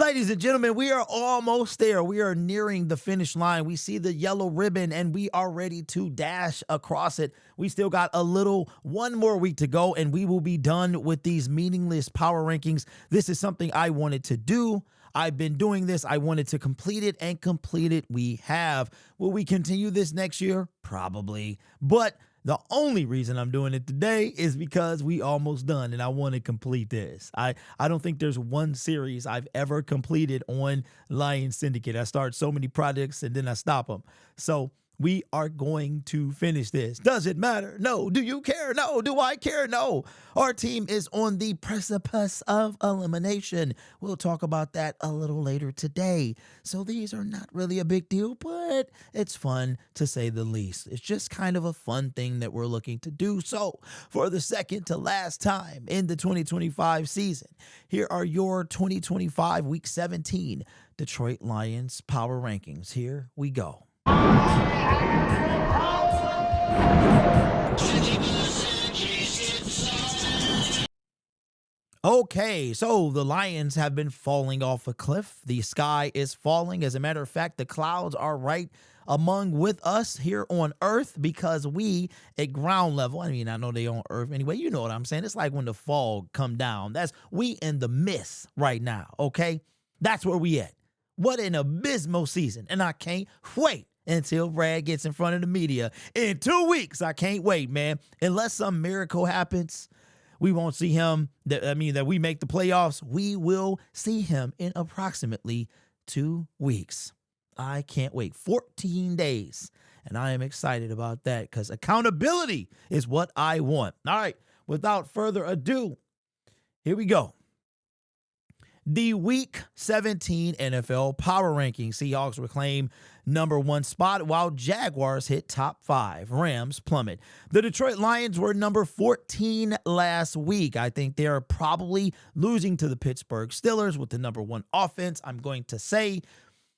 Ladies and gentlemen, we are almost there. We are nearing the finish line. We see the yellow ribbon and we are ready to dash across it. We still got one more week to go and we will be done with these meaningless power rankings. This is something I wanted to do. I've been doing this. I wanted to complete it, and complete it we have. Will we continue this next year? Probably. But the only reason I'm doing it today is because we almost done and I want to complete this. I don't think there's one series I've ever completed on Lions Syndicate. I start so many projects and then I stop them. So we are going to finish this. Does it matter? No. Do you care? No. Do I care? No. Our team is on the precipice of elimination. We'll talk about that a little later today. So these are not really a big deal, but it's fun to say the least. It's just kind of a fun thing that we're looking to do. So for the second to last time in the 2025 season, here are your 2025 Week 17 Detroit Lions Power Rankings. Here we go. Okay, so the Lions have been falling off a cliff. The sky is falling. As a matter of fact, the clouds are right with us here on Earth because we at ground level, I mean, I know they on Earth anyway, you know what I'm saying? It's like when the fog come down. We in the mist right now, okay? That's where we at. What an abysmal season, and I can't wait until Brad gets in front of the media in 2 weeks. I can't wait, man. Unless some miracle happens, we won't see him. That we make the playoffs. We will see him in approximately 2 weeks. I can't wait. 14 days. And I am excited about that because accountability is what I want. All right. Without further ado, here we go. The Week 17 NFL Power Rankings. Seahawks reclaim #1 spot while Jaguars hit top 5. Rams plummet. The Detroit Lions were number 14 last week. I think they are probably losing to the Pittsburgh Steelers with the #1 offense. I'm going to say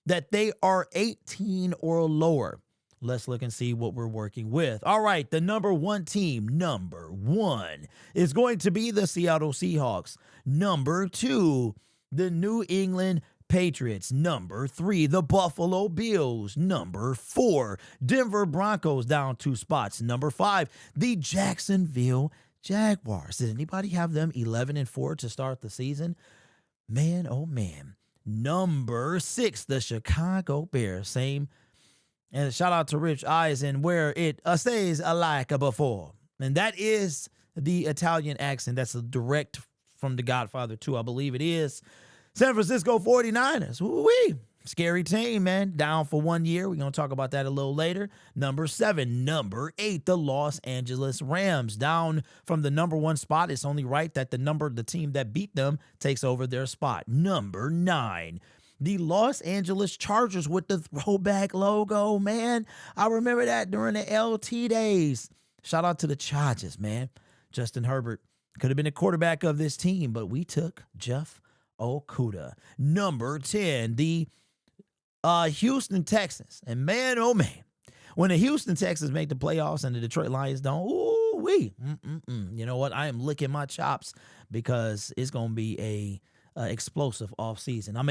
that they are 18 or lower. Let's look and see what we're working with. All right, the #1 team, #1, is going to be the Seattle Seahawks. #2, the New England Patriots. #3, the Buffalo Bills. #4, Denver Broncos down 2 spots. #5, the Jacksonville Jaguars. Did anybody have them 11-4 to start the season? Man, oh man. #6, the Chicago Bears. Same. And shout out to Rich Eisen, where it stays like before. And that is the Italian accent. That's a direct from The Godfather 2, I believe it is. San Francisco 49ers. Woo-wee. Scary team, man. Down for 1 year. We're going to talk about that a little later. #7. #8, the Los Angeles Rams. Down from the #1 spot. It's only right that the team that beat them takes over their spot. #9. The Los Angeles Chargers with the throwback logo, man. I remember that during the LT days. Shout out to the Chargers, man. Justin Herbert could have been the quarterback of this team, but we took Jeff Okuda. #10, the Houston Texans. And man, oh man, when the Houston Texans make the playoffs and the Detroit Lions don't, ooh-wee. You know what? I am licking my chops because it's going to be a explosive offseason. I'm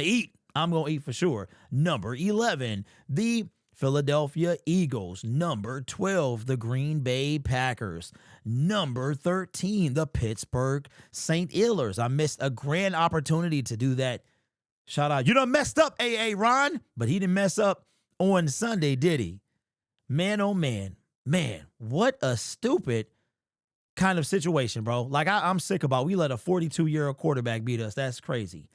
going to eat for sure. #11, the Philadelphia Eagles. #12, the Green Bay Packers. #13, the Pittsburgh St. Steelers. I missed a grand opportunity to do that. Shout out. You done messed up, A.A. Ron. But he didn't mess up on Sunday, did he? Man, oh man. Man, what a stupid kind of situation, bro. Like, I'm sick about we let a 42-year-old quarterback beat us. That's crazy.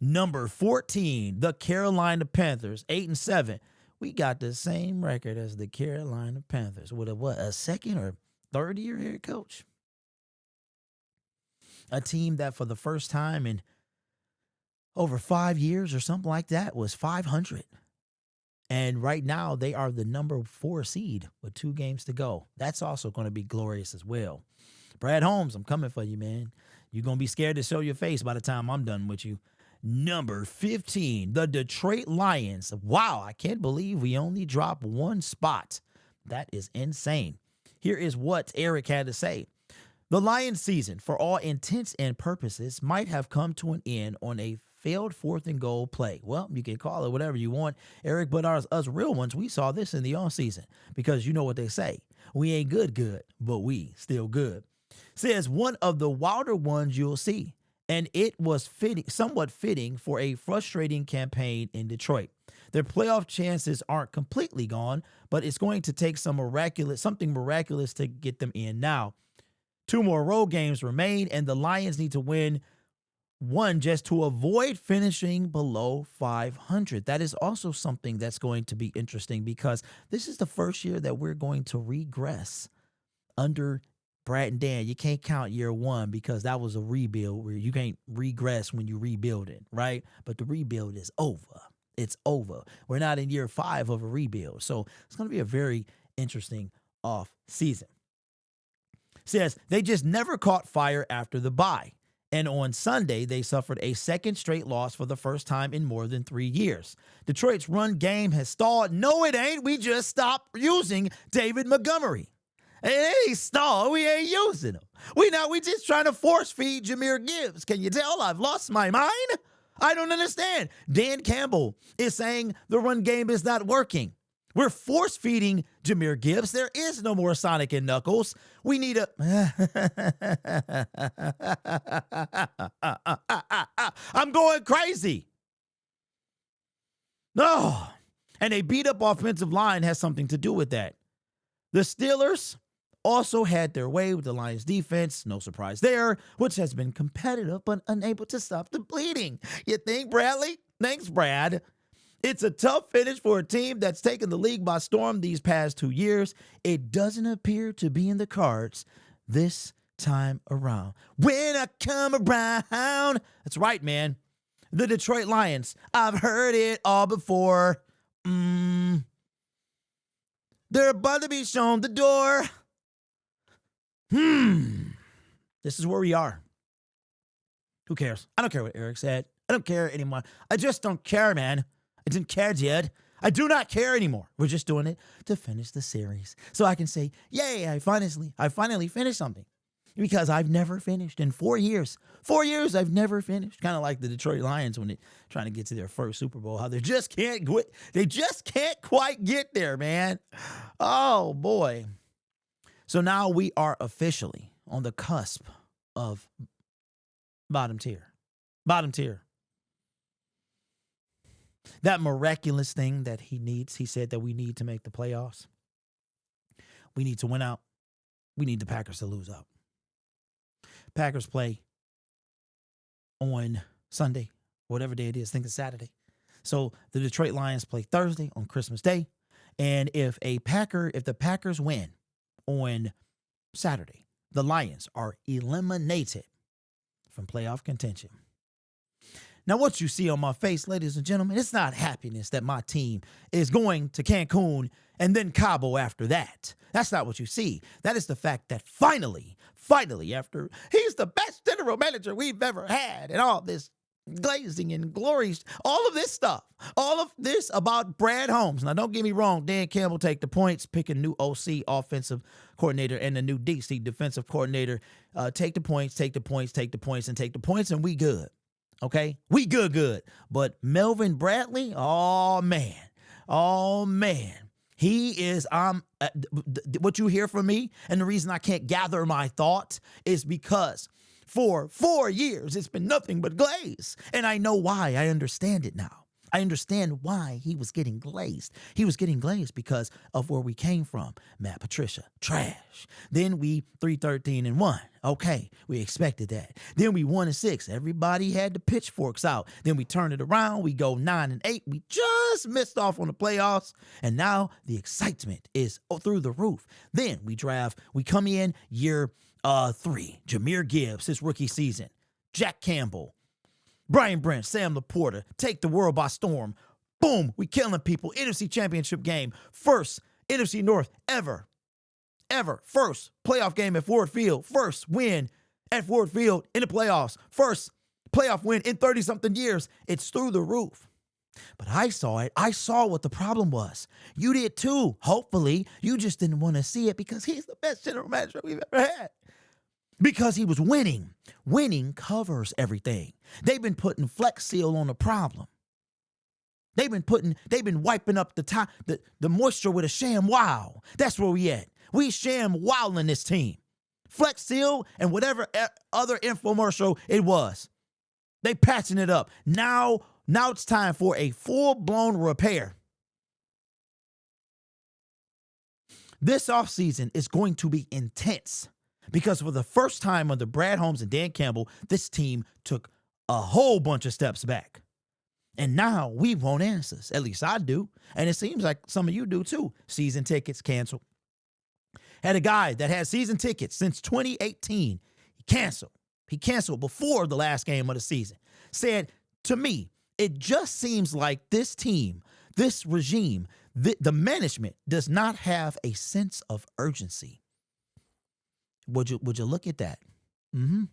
#14, the Carolina Panthers. 8-7. We got the same record as the Carolina Panthers with a second or third year head coach. A team that for the first time in over 5 years or something like that was 500. And right now they are the #4 seed with 2 games to go. That's also going to be glorious as well. Brad Holmes, I'm coming for you, man. You're going to be scared to show your face by the time I'm done with you. #15, the Detroit Lions. Wow, I can't believe we only dropped 1 spot. That is insane. Here is what Eric had to say. The Lions season, for all intents and purposes, might have come to an end on a failed 4th and goal play. Well, you can call it whatever you want, Eric, but us real ones, we saw this in the offseason because you know what they say. We ain't good, but we still good. Says one of the wilder ones you'll see, and it was somewhat fitting for a frustrating campaign in Detroit. Their playoff chances aren't completely gone, but it's going to take something miraculous to get them in now. 2 more road games remain, and the Lions need to win one just to avoid finishing below 500. That is also something that's going to be interesting because this is the first year that we're going to regress under Brad and Dan. You can't count year 1 because that was a rebuild where you can't regress when you rebuild it, right? But the rebuild is over. It's over. We're not in year 5 of a rebuild. So it's going to be a very interesting off season. Says they just never caught fire after the bye. And on Sunday, they suffered a second straight loss for the first time in more than 3 years. Detroit's run game has stalled. No, it ain't. We just stopped using David Montgomery. It ain't stalled. We ain't using him. We just trying to force feed Jahmyr Gibbs. Can you tell I've lost my mind? I don't understand. Dan Campbell is saying the run game is not working. We're force feeding Jahmyr Gibbs. There is no more Sonic and Knuckles. We need a... I'm going crazy. No. And a beat up offensive line has something to do with that. The Steelers also had their way with the Lions defense. No surprise there, which has been competitive but unable to stop the bleeding. You think, Bradley? Thanks, Brad. It's a tough finish for a team that's taken the league by storm these past 2 years. It doesn't appear to be in the cards this time around. When I come around. That's right, man. The Detroit Lions. I've heard it all before. They're about to be shown the door. This is where we are. Who cares? I don't care what Eric said. I don't care anymore. I just don't care, man. I didn't care yet. I do not care anymore. We're just doing it to finish the series. So I can say, yay, I finally finished something. Because I've never finished in 4 years. 4 years, I've never finished. Kind of like the Detroit Lions when they're trying to get to their first Super Bowl. How they just can't quit. They just can't quite get there, man. Oh, boy. So now we are officially on the cusp of bottom tier. Bottom tier. That miraculous thing that he said that we need to make the playoffs. We need to win out. We need the Packers to lose out. Packers play on Sunday, whatever day it is. I think it's Saturday. So the Detroit Lions play Thursday on Christmas Day. And if the Packers win on Saturday, the Lions are eliminated from playoff contention. Now, what you see on my face, ladies and gentlemen, it's not happiness that my team is going to Cancun and then Cabo after that. That's not what you see. That is the fact that finally, after he's the best general manager we've ever had and all this glazing and glories, all of this stuff, all of this about Brad Holmes. Now, don't get me wrong. Dan Campbell take the points, picking new OC offensive coordinator and the new DC defensive coordinator. Take the points, and we good. Okay, we good. But Melvin Bradley, oh man, he is. What you hear from me, and the reason I can't gather my thoughts is because for 4 years it's been nothing but glaze, and I know why. I understand it now. I understand why he was getting glazed. He was getting glazed because of where we came from. Matt Patricia, trash. Then we 3-13-1. Okay, we expected that. Then we 1-6. Everybody had the pitchforks out. Then we turn it around. We go 9-8. We just missed off on the playoffs. And now the excitement is through the roof. Then we come in year 3. Jahmyr Gibbs, his rookie season. Jack Campbell. Brian Brent, Sam Laporta, take the world by storm. Boom, we killing people. NFC Championship game. First NFC North ever. First playoff game at Ford Field. First win at Ford Field in the playoffs. First playoff win in 30-something years. It's through the roof. But I saw it. I saw what the problem was. You did too. Hopefully, you just didn't want to see it because he's the best general manager we've ever had. because he was winning. Winning covers everything. They've been putting Flex Seal on the problem. They've been wiping up the moisture with a sham wow. That's where we at. We sham wowing this team. Flex Seal and whatever other infomercial it was. They patching it up. Now it's time for a full-blown repair. This offseason is going to be intense because for the first time under Brad Holmes and Dan Campbell, this team took a whole bunch of steps back. And now we want answers. At least I do. And it seems like some of you do too. Season tickets canceled. Had a guy that had season tickets since 2018. He canceled. He canceled before the last game of the season. Said, to me, it just seems like this team, this regime, the management does not have a sense of urgency. Would you look at that? Mm-hmm.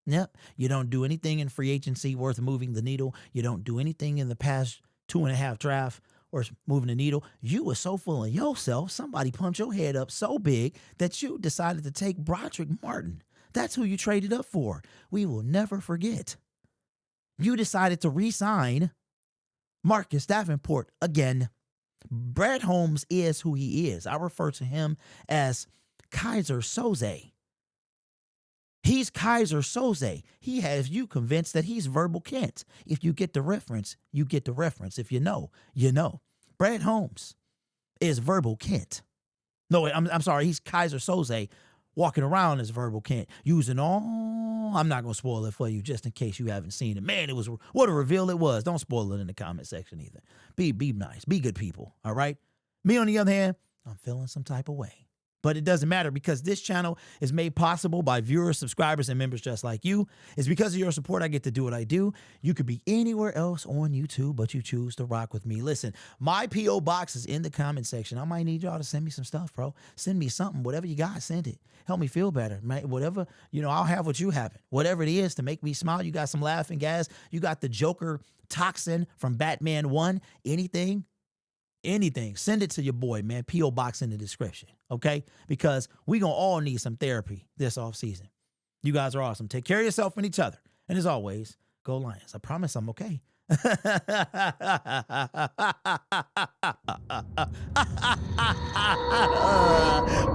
Yep. You don't do anything in free agency worth moving the needle. You don't do anything in the past 2.5 draft or moving the needle. You were so full of yourself, somebody pumped your head up so big that you decided to take Broderick Martin. That's who you traded up for. We will never forget. You decided to re-sign Marcus Davenport again. Brad Holmes is who he is. I refer to him as Kaiser Soze. He's Kaiser Soze. He has you convinced that he's Verbal Kent. If you get the reference, you get the reference. If you know, you know. Brad Holmes is Verbal Kent. No, I'm sorry. He's Kaiser Soze walking around as Verbal Kent, using all. I'm not going to spoil it for you just in case you haven't seen it. Man, it was what a reveal it was. Don't spoil it in the comment section either. Be nice. Be good people. All right. Me, on the other hand, I'm feeling some type of way. But it doesn't matter because this channel is made possible by viewers, subscribers, and members just like you. It's because of your support I get to do what I do. You could be anywhere else on YouTube, but you choose to rock with me. Listen, my P.O. box is in the comment section. I might need y'all to send me some stuff, bro. Send me something. Whatever you got, send it. Help me feel better. Whatever, I'll have what you have. Whatever it is to make me smile. You got some laughing gas. You got the Joker toxin from Batman 1. Anything, send it to your boy, man. P.O. box in the description, okay? Because we gonna all need some therapy this off season. You guys are awesome. Take care of yourself and each other. And as always, go Lions. I promise I'm okay.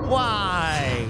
Why?